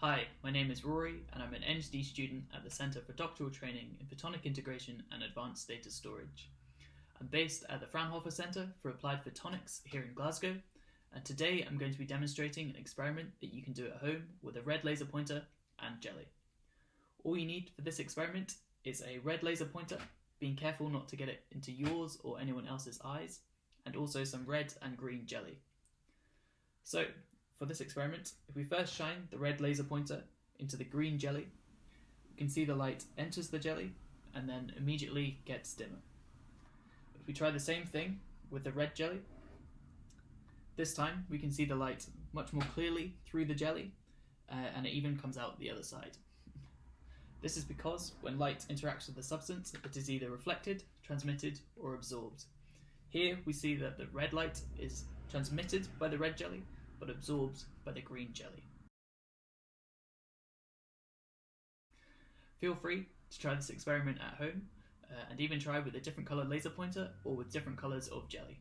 Hi, my name is Rory and I'm an ND student at the Centre for Doctoral Training in Photonic Integration and Advanced Data Storage. I'm based at the Fraunhofer Centre for Applied Photonics here in Glasgow, and today I'm going to be demonstrating an experiment that you can do at home with a red laser pointer and jelly. All you need for this experiment is a red laser pointer, being careful not to get it into yours or anyone else's eyes, and also some red and green jelly. So, for this experiment, if we first shine the red laser pointer into the green jelly, we can see the light enters the jelly and then immediately gets dimmer. If we try the same thing with the red jelly, this time we can see the light much more clearly through the jelly, and it even comes out the other side. This is because when light interacts with the substance, it is either reflected, transmitted, or absorbed. Here we see that the red light is transmitted by the red jelly, but absorbed by the green jelly. Feel free to try this experiment at home, and even try with a different colour laser pointer or with different colours of jelly.